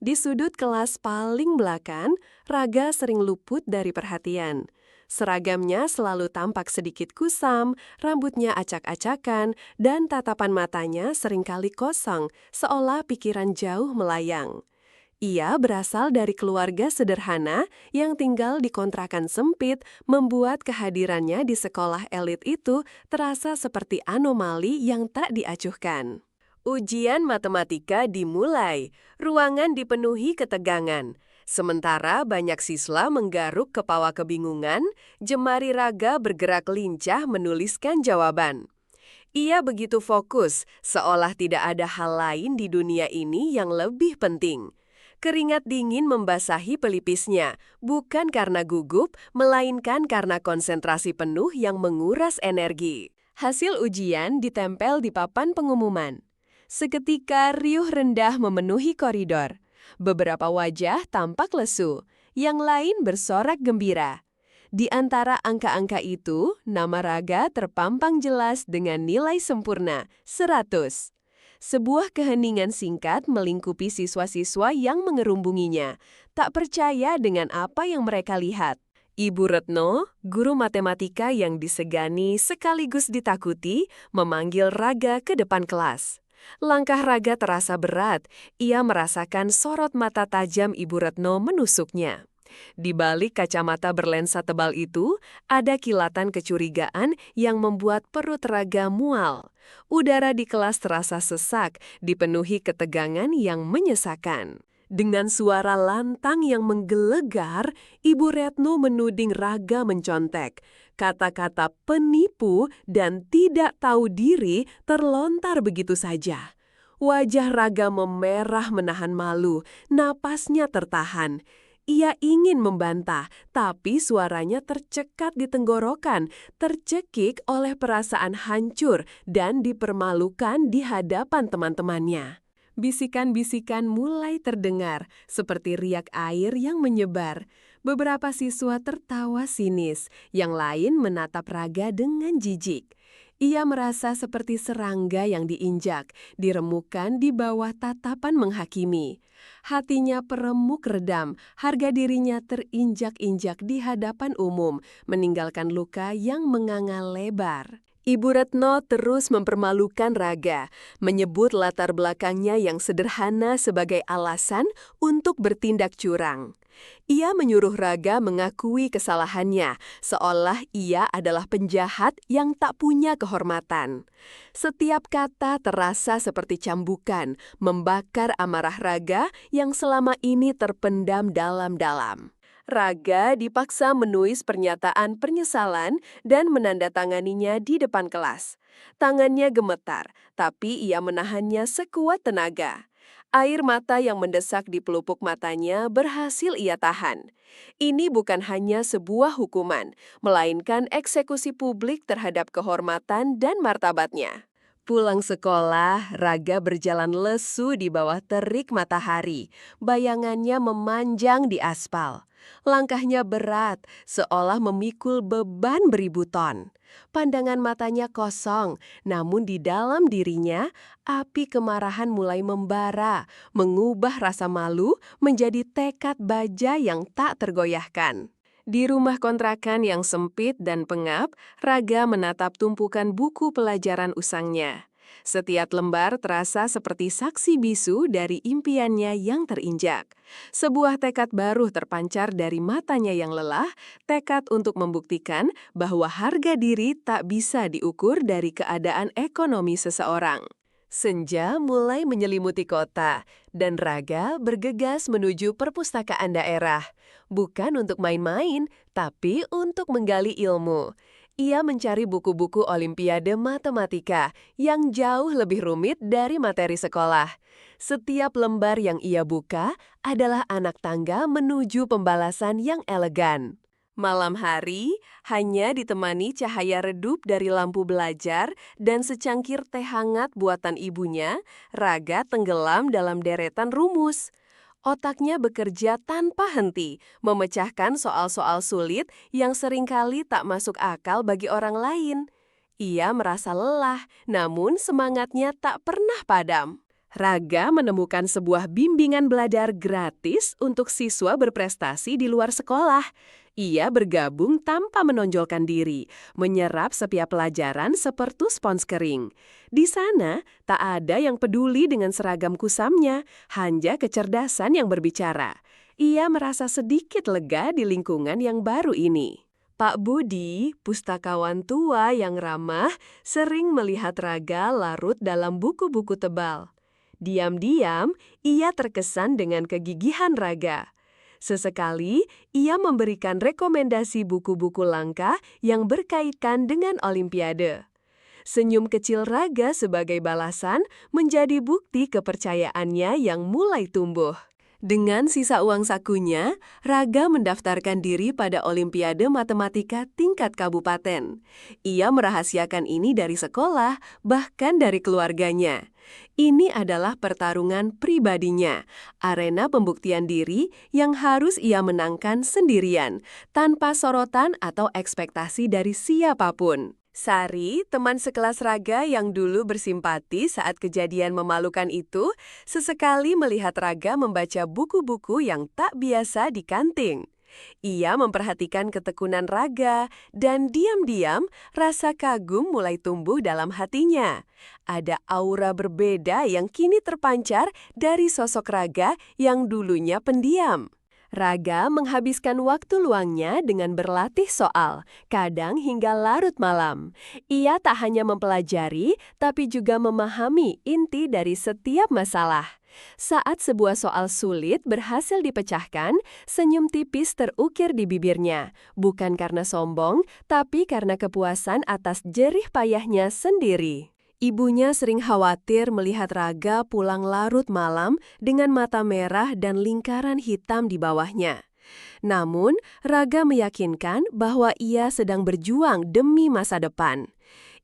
Di sudut kelas paling belakang, Raga sering luput dari perhatian. Seragamnya selalu tampak sedikit kusam, rambutnya acak-acakan, dan tatapan matanya seringkali kosong, seolah pikiran jauh melayang. Ia berasal dari keluarga sederhana yang tinggal di kontrakan sempit, membuat kehadirannya di sekolah elit itu terasa seperti anomali yang tak diacuhkan. Ujian matematika dimulai, ruangan dipenuhi ketegangan. Sementara banyak siswa menggaruk kepala kebingungan, jemari Raga bergerak lincah menuliskan jawaban. Ia begitu fokus, seolah tidak ada hal lain di dunia ini yang lebih penting. Keringat dingin membasahi pelipisnya, bukan karena gugup, melainkan karena konsentrasi penuh yang menguras energi. Hasil ujian ditempel di papan pengumuman. Seketika riuh rendah memenuhi koridor. Beberapa wajah tampak lesu, yang lain bersorak gembira. Di antara angka-angka itu, nama Raga terpampang jelas dengan nilai sempurna, 100. Sebuah keheningan singkat melingkupi siswa-siswa yang mengerumbunginya, tak percaya dengan apa yang mereka lihat. Ibu Retno, guru matematika yang disegani sekaligus ditakuti, memanggil Raga ke depan kelas. Langkah Raga terasa berat, ia merasakan sorot mata tajam Ibu Retno menusuknya. Di balik kacamata berlensa tebal itu, ada kilatan kecurigaan yang membuat perut Raga mual. Udara di kelas terasa sesak, dipenuhi ketegangan yang menyesakan. Dengan suara lantang yang menggelegar, Ibu Retno menuding Raga mencontek. Kata-kata penipu dan tidak tahu diri terlontar begitu saja. Wajah Raga memerah menahan malu, napasnya tertahan. Ia ingin membantah, tapi suaranya tercekat di tenggorokan, tercekik oleh perasaan hancur dan dipermalukan di hadapan teman-temannya. Bisikan-bisikan mulai terdengar, seperti riak air yang menyebar. Beberapa siswa tertawa sinis, yang lain menatap Raga dengan jijik. Ia merasa seperti serangga yang diinjak, diremukan di bawah tatapan menghakimi. Hatinya peremuk redam, harga dirinya terinjak-injak di hadapan umum, meninggalkan luka yang menganga lebar. Ibu Retno terus mempermalukan Raga, menyebut latar belakangnya yang sederhana sebagai alasan untuk bertindak curang. Ia menyuruh Raga mengakui kesalahannya, seolah ia adalah penjahat yang tak punya kehormatan. Setiap kata terasa seperti cambukan, membakar amarah Raga yang selama ini terpendam dalam-dalam. Raga dipaksa menulis pernyataan penyesalan dan menandatanganinya di depan kelas. Tangannya gemetar, tapi ia menahannya sekuat tenaga. Air mata yang mendesak di pelupuk matanya berhasil ia tahan. Ini bukan hanya sebuah hukuman, melainkan eksekusi publik terhadap kehormatan dan martabatnya. Pulang sekolah, Raga berjalan lesu di bawah terik matahari. Bayangannya memanjang di aspal. Langkahnya berat, seolah memikul beban beribu ton. Pandangan matanya kosong, namun di dalam dirinya, api kemarahan mulai membara, mengubah rasa malu menjadi tekad baja yang tak tergoyahkan. Di rumah kontrakan yang sempit dan pengap, Raga menatap tumpukan buku pelajaran usangnya. Setiap lembar terasa seperti saksi bisu dari impiannya yang terinjak. Sebuah tekad baru terpancar dari matanya yang lelah, tekad untuk membuktikan bahwa harga diri tak bisa diukur dari keadaan ekonomi seseorang. Senja mulai menyelimuti kota, dan Raga bergegas menuju perpustakaan daerah. Bukan untuk main-main, tapi untuk menggali ilmu. Ia mencari buku-buku Olimpiade Matematika yang jauh lebih rumit dari materi sekolah. Setiap lembar yang ia buka adalah anak tangga menuju pembalasan yang elegan. Malam hari hanya ditemani cahaya redup dari lampu belajar dan secangkir teh hangat buatan ibunya, Raga tenggelam dalam deretan rumus. Otaknya bekerja tanpa henti, memecahkan soal-soal sulit yang seringkali tak masuk akal bagi orang lain. Ia merasa lelah, namun semangatnya tak pernah padam. Raga menemukan sebuah bimbingan belajar gratis untuk siswa berprestasi di luar sekolah. Ia bergabung tanpa menonjolkan diri, menyerap setiap pelajaran seperti spons kering. Di sana, tak ada yang peduli dengan seragam kusamnya, hanya kecerdasan yang berbicara. Ia merasa sedikit lega di lingkungan yang baru ini. Pak Budi, pustakawan tua yang ramah, sering melihat Raga larut dalam buku-buku tebal. Diam-diam, ia terkesan dengan kegigihan Raga. Sesekali, ia memberikan rekomendasi buku-buku langka yang berkaitan dengan Olimpiade. Senyum kecil Raga sebagai balasan menjadi bukti kepercayaannya yang mulai tumbuh. Dengan sisa uang sakunya, Raga mendaftarkan diri pada Olimpiade Matematika tingkat kabupaten. Ia merahasiakan ini dari sekolah, bahkan dari keluarganya. Ini adalah pertarungan pribadinya, arena pembuktian diri yang harus ia menangkan sendirian, tanpa sorotan atau ekspektasi dari siapapun. Sari, teman sekelas Raga yang dulu bersimpati saat kejadian memalukan itu, sesekali melihat Raga membaca buku-buku yang tak biasa di kanting. Ia memperhatikan ketekunan Raga, dan diam-diam rasa kagum mulai tumbuh dalam hatinya. Ada aura berbeda yang kini terpancar dari sosok Raga yang dulunya pendiam. Raga menghabiskan waktu luangnya dengan berlatih soal, kadang hingga larut malam. Ia tak hanya mempelajari, tapi juga memahami inti dari setiap masalah. Saat sebuah soal sulit berhasil dipecahkan, senyum tipis terukir di bibirnya. Bukan karena sombong, tapi karena kepuasan atas jerih payahnya sendiri. Ibunya sering khawatir melihat Raga pulang larut malam dengan mata merah dan lingkaran hitam di bawahnya. Namun, Raga meyakinkan bahwa ia sedang berjuang demi masa depan.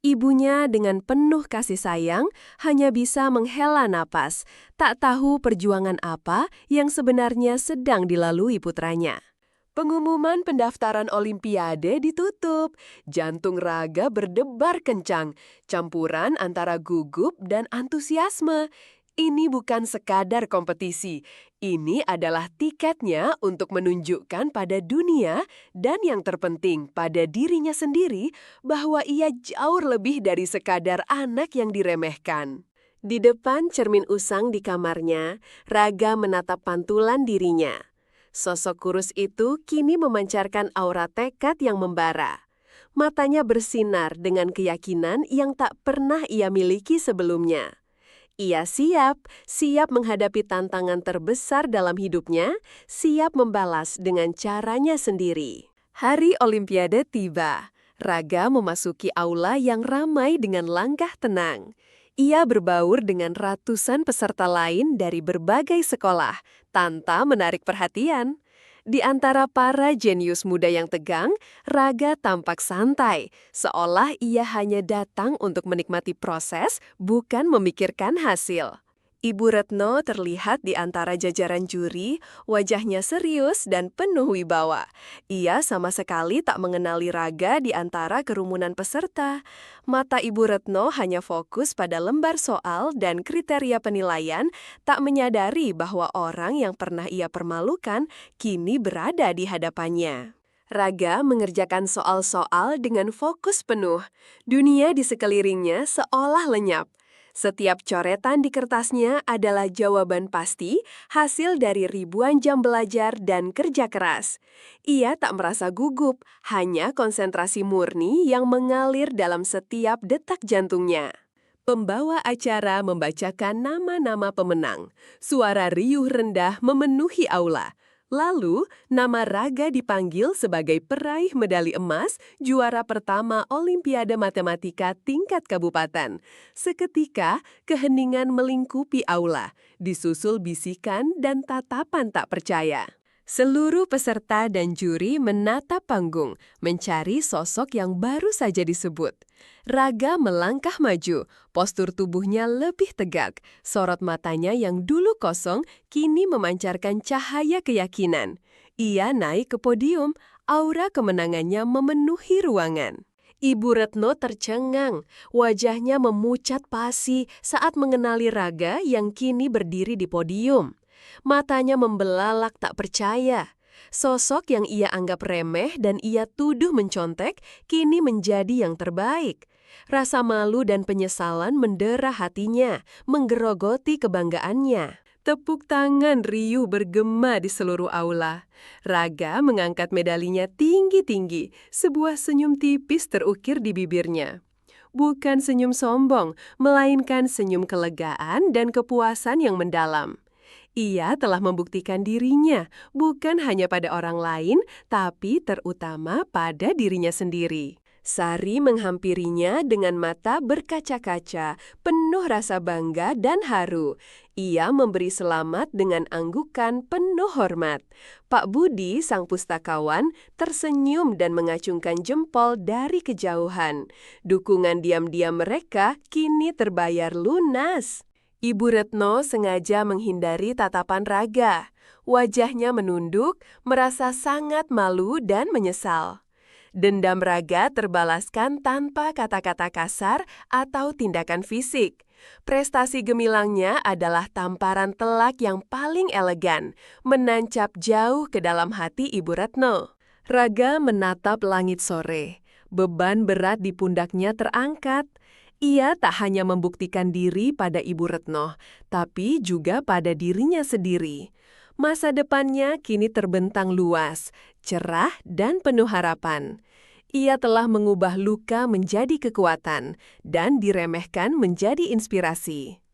Ibunya dengan penuh kasih sayang hanya bisa menghela napas, tak tahu perjuangan apa yang sebenarnya sedang dilalui putranya. Pengumuman pendaftaran Olimpiade ditutup. Jantung Raga berdebar kencang, campuran antara gugup dan antusiasme. Ini bukan sekadar kompetisi. Ini adalah tiketnya untuk menunjukkan pada dunia dan yang terpenting pada dirinya sendiri bahwa ia jauh lebih dari sekadar anak yang diremehkan. Di depan cermin usang di kamarnya, Raga menatap pantulan dirinya. Sosok kurus itu kini memancarkan aura tekad yang membara. Matanya bersinar dengan keyakinan yang tak pernah ia miliki sebelumnya. Ia siap menghadapi tantangan terbesar dalam hidupnya, siap membalas dengan caranya sendiri. Hari Olimpiade tiba. Raga memasuki aula yang ramai dengan langkah tenang. Ia berbaur dengan ratusan peserta lain dari berbagai sekolah, tanpa menarik perhatian. Di antara para jenius muda yang tegang, Raga tampak santai, seolah ia hanya datang untuk menikmati proses, bukan memikirkan hasil. Ibu Retno terlihat di antara jajaran juri, wajahnya serius dan penuh wibawa. Ia sama sekali tak mengenali Raga di antara kerumunan peserta. Mata Ibu Retno hanya fokus pada lembar soal dan kriteria penilaian, tak menyadari bahwa orang yang pernah ia permalukan kini berada di hadapannya. Raga mengerjakan soal-soal dengan fokus penuh. Dunia di sekelilingnya seolah lenyap. Setiap coretan di kertasnya adalah jawaban pasti, hasil dari ribuan jam belajar dan kerja keras. Ia tak merasa gugup, hanya konsentrasi murni yang mengalir dalam setiap detak jantungnya. Pembawa acara membacakan nama-nama pemenang. Suara riuh rendah memenuhi aula. Lalu, nama Raga dipanggil sebagai peraih medali emas juara pertama Olimpiade Matematika tingkat kabupaten. Seketika, keheningan melingkupi aula, disusul bisikan dan tatapan tak percaya. Seluruh peserta dan juri menatap panggung, mencari sosok yang baru saja disebut. Raga melangkah maju, postur tubuhnya lebih tegak, sorot matanya yang dulu kosong kini memancarkan cahaya keyakinan. Ia naik ke podium, aura kemenangannya memenuhi ruangan. Ibu Retno tercengang, wajahnya memucat pasi saat mengenali Raga yang kini berdiri di podium. Matanya membelalak tak percaya. Sosok yang ia anggap remeh dan ia tuduh mencontek kini menjadi yang terbaik. Rasa malu dan penyesalan mendera hatinya, menggerogoti kebanggaannya. Tepuk tangan riuh bergema di seluruh aula. Raga mengangkat medalinya tinggi-tinggi, sebuah senyum tipis terukir di bibirnya. Bukan senyum sombong, melainkan senyum kelegaan dan kepuasan yang mendalam. Ia telah membuktikan dirinya, bukan hanya pada orang lain, tapi terutama pada dirinya sendiri. Sari menghampirinya dengan mata berkaca-kaca, penuh rasa bangga dan haru. Ia memberi selamat dengan anggukan penuh hormat. Pak Budi, sang pustakawan, tersenyum dan mengacungkan jempol dari kejauhan. Dukungan diam-diam mereka kini terbayar lunas. Ibu Retno sengaja menghindari tatapan Raga. Wajahnya menunduk, merasa sangat malu dan menyesal. Dendam Raga terbalaskan tanpa kata-kata kasar atau tindakan fisik. Prestasi gemilangnya adalah tamparan telak yang paling elegan, menancap jauh ke dalam hati Ibu Retno. Raga menatap langit sore. Beban berat di pundaknya terangkat. Ia tak hanya membuktikan diri pada Ibu Retno, tapi juga pada dirinya sendiri. Masa depannya kini terbentang luas, cerah dan penuh harapan. Ia telah mengubah luka menjadi kekuatan dan diremehkan menjadi inspirasi.